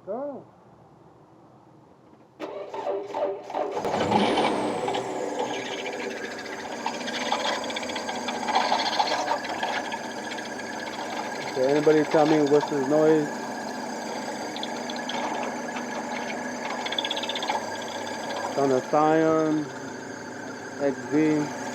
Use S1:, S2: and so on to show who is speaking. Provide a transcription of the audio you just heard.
S1: Oh. Okay, anybody tell me what's this noise? It's on the Scion XZ.